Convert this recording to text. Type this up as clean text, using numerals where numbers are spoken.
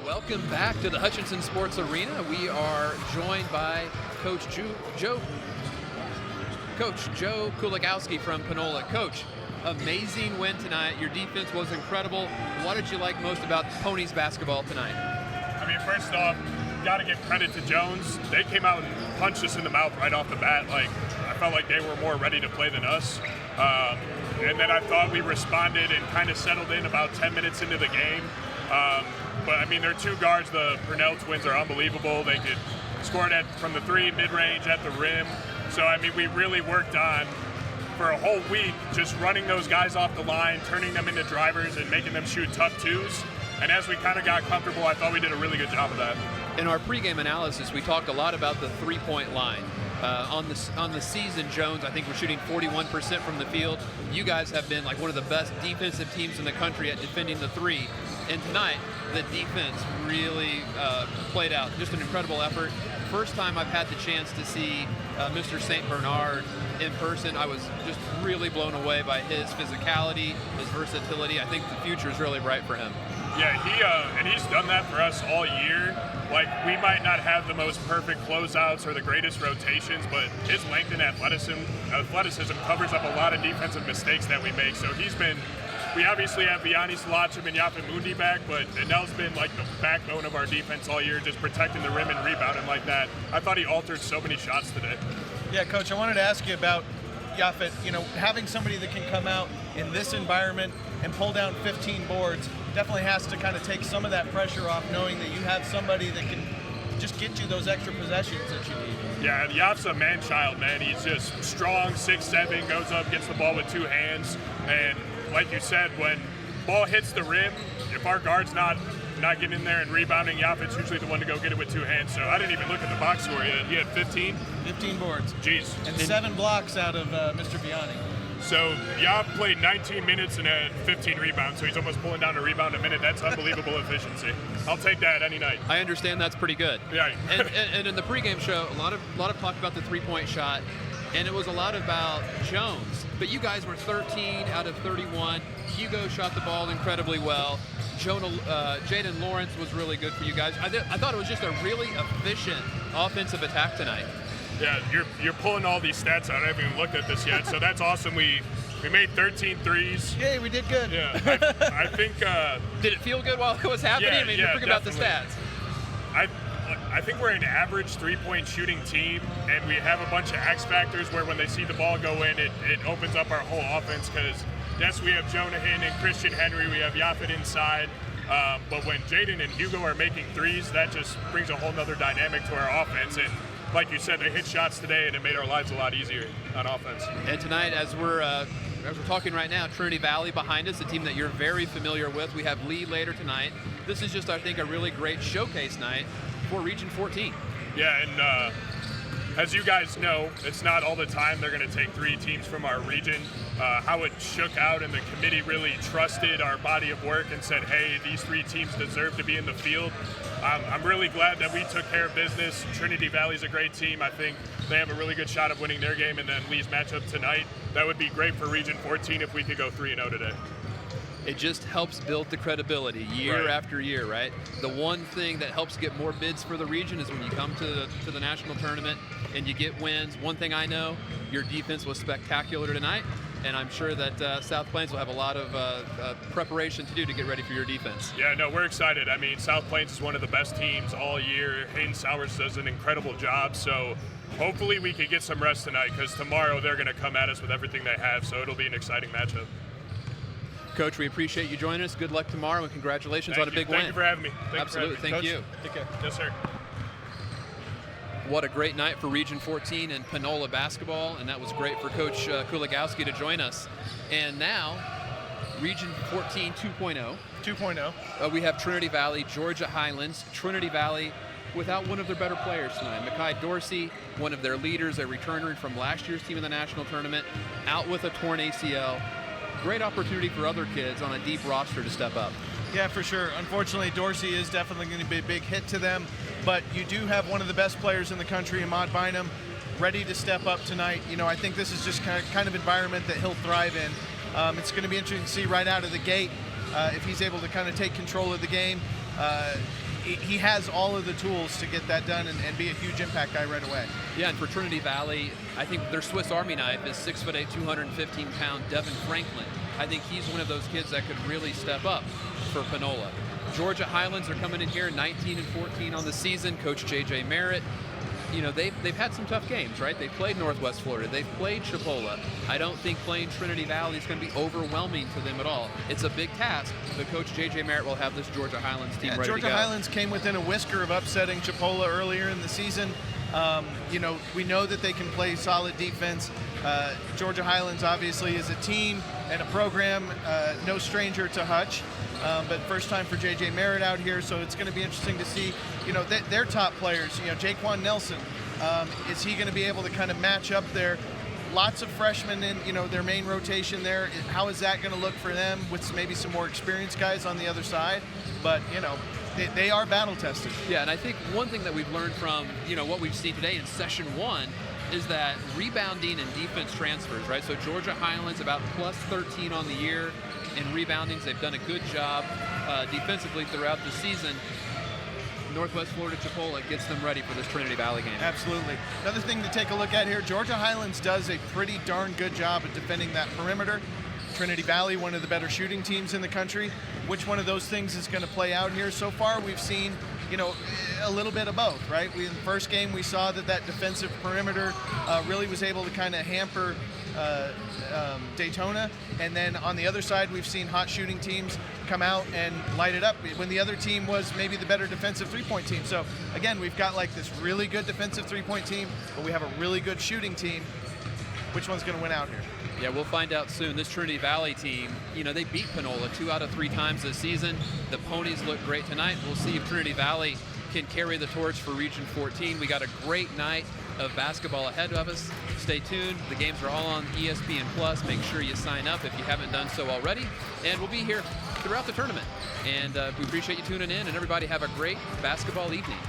Welcome back to the Hutchinson Sports Arena. We are joined by Coach Joe Kuligoski from Panola. Coach, amazing win tonight. Your defense was incredible. What did you like most about Ponies basketball tonight? I mean, first off, got to give credit to Jones. They came out and punched us in the mouth right off the bat. I felt like they were more ready to play than us. And then I thought we responded and kind of settled in about 10 minutes into the game. But I mean, their two guards, the Purnell twins, are unbelievable. They could score it from the three, mid-range, at the rim. So I mean, we really worked on, for a whole week, just running those guys off the line, turning them into drivers, and making them shoot tough twos. And as we kind of got comfortable, I thought we did a really good job of that. In our pregame analysis, we talked a lot about the three-point line. On the season, Jones, I think we're shooting 41% from the field. You guys have been like one of the best defensive teams in the country at defending the three. And tonight, the defense really played out. Just an incredible effort. First time I've had the chance to see Mr. St. Bernard in person. I was just really blown away by his physicality, his versatility. I think the future is really bright for him. Yeah, and he's done that for us all year. Like, we might not have the most perfect closeouts or the greatest rotations, but his length and athleticism covers up a lot of defensive mistakes that we make. So we obviously have Vianney Salachim and Yaphet Mundi back, but Anel's been like the backbone of our defense all year, just protecting the rim and rebounding like that. I thought he altered so many shots today. Yeah, Coach, I wanted to ask you about Yaphet. You know, having somebody that can come out in this environment and pull down 15 boards definitely has to kind of take some of that pressure off, knowing that you have somebody that can just get you those extra possessions that you need. Yeah, Yap's a man-child, man. He's just strong, 6'7", goes up, gets the ball with two hands, and like you said, when ball hits the rim, if our guard's not getting in there and rebounding, Yaphet's usually the one to go get it with two hands. So I didn't even look at the box score yet. He had 15? 15 boards. Jeez. And 7 blocks out of Mr. Vianney. So Yap played 19 minutes and had 15 rebounds, so he's almost pulling down a rebound a minute. That's unbelievable efficiency. I'll take that any night. I understand that's pretty good. Yeah. and in the pregame show, a lot of talk about the three-point shot, and it was a lot about Jones. But you guys were 13 out of 31. Hugo shot the ball incredibly well. Jaden Lawrence was really good for you guys. I thought it was just a really efficient offensive attack tonight. Yeah, you're pulling all these stats out. I haven't even looked at this yet, so that's awesome. We made 13 threes. Yay, we did good. Yeah, I think. Did it feel good while it was happening? Yeah, I mean, forget about the stats. I think we're an average three-point shooting team, and we have a bunch of X factors where when they see the ball go in, it opens up our whole offense. Because yes, we have Jonahan and Christian Henry, we have Yaphet inside. But when Jaden and Hugo are making threes, that just brings a whole nother dynamic to our offense. And like you said, they hit shots today, and it made our lives a lot easier on offense. And tonight, as we're talking right now, Trinity Valley behind us, a team that you're very familiar with. We have Lee later tonight. This is just, I think, a really great showcase night for Region 14. Yeah, and as you guys know, it's not all the time they're going to take 3 teams from our region. How it shook out, and the committee really trusted our body of work and said, hey, these 3 teams deserve to be in the field. I'm really glad that we took care of business. Trinity Valley's a great team. I think they have a really good shot of winning their game, and then Lee's matchup tonight. That would be great for Region 14 if we could go 3-0 today. It just helps build the credibility year after year, right? The one thing that helps get more bids for the region is when you come to the national tournament and you get wins. One thing I know, your defense was spectacular tonight, and I'm sure that South Plains will have a lot of preparation to do to get ready for your defense. Yeah, no, we're excited. I mean, South Plains is one of the best teams all year. Hayden Sowers does an incredible job, so hopefully we can get some rest tonight, because tomorrow they're going to come at us with everything they have, so it'll be an exciting matchup. Coach, we appreciate you joining us. Good luck tomorrow, and congratulations on a big win. Thank you for having me. Absolutely. Thank you. Take care. Yes, sir. What a great night for Region 14 and Panola basketball, and that was great for Coach Kuligoski to join us. And now, Region 14 2.0. 2.0. We have Trinity Valley, Georgia Highlands. Trinity Valley without one of their better players tonight. Makai Dorsey, one of their leaders, a returner from last year's team in the national tournament, out with a torn ACL. Great opportunity for other kids on a deep roster to step up. Yeah, for sure. Unfortunately, Dorsey is definitely going to be a big hit to them, but you do have one of the best players in the country, Ahmad Bynum, ready to step up tonight. You know, I think this is just kind of environment that he'll thrive in. It's going to be interesting to see right out of the gate if he's able to kind of take control of the game. he has all of the tools to get that done and be a huge impact guy right away. Yeah, and for Trinity Valley, I think their Swiss Army knife is 6'8", 215-pound Devin Franklin. I think he's one of those kids that could really step up for Panola. Georgia Highlands are coming in here 19-14 on the season. Coach J.J. Merritt, you know, they've had some tough games, right? They played Northwest Florida. They've played Chipola. I don't think playing Trinity Valley is going to be overwhelming to them at all. It's a big task, but Coach J.J. Merritt will have this Georgia Highlands team ready to go. Georgia Highlands came within a whisker of upsetting Chipola earlier in the season. You know, we know that they can play solid defense. Georgia Highlands obviously is a team and a program, no stranger to Hutch. But first time for J.J. Merritt out here, so it's going to be interesting to see, you know, their top players. You know, Jaquan Nelson, is he going to be able to kind of match up there? Lots of freshmen in, you know, their main rotation there. How is that going to look for them with maybe some more experienced guys on the other side? But, you know, they are battle tested. Yeah, and I think one thing that we've learned from, you know, what we've seen today in session 1 is that rebounding and defense transfers, right? So Georgia Highlands about plus 13 on the year in reboundings. They've done a good job defensively throughout the season. Northwest Florida Chipola gets them ready for this Trinity Valley game. Absolutely. Another thing to take a look at here, Georgia Highlands does a pretty darn good job at defending that perimeter. Trinity Valley, one of the better shooting teams in the country. Which one of those things is going to play out here? So far, we've seen, you know, a little bit of both, right? In the first game, we saw that defensive perimeter really was able to kind of hamper Daytona, and then on the other side, we've seen hot shooting teams come out and light it up when the other team was maybe the better defensive three-point team. So again, we've got like this really good defensive three-point team, but we have a really good shooting team. Which one's going to win out here? Yeah, we'll find out soon. This Trinity Valley team, you know, they beat Panola 2 out of 3 times this season. The Ponies look great tonight. We'll see if Trinity Valley can carry the torch for Region 14. We got a great night of basketball ahead of us. Stay tuned. The games are all on ESPN Plus. Make sure you sign up if you haven't done so already. And we'll be here throughout the tournament. And we appreciate you tuning in. And everybody have a great basketball evening.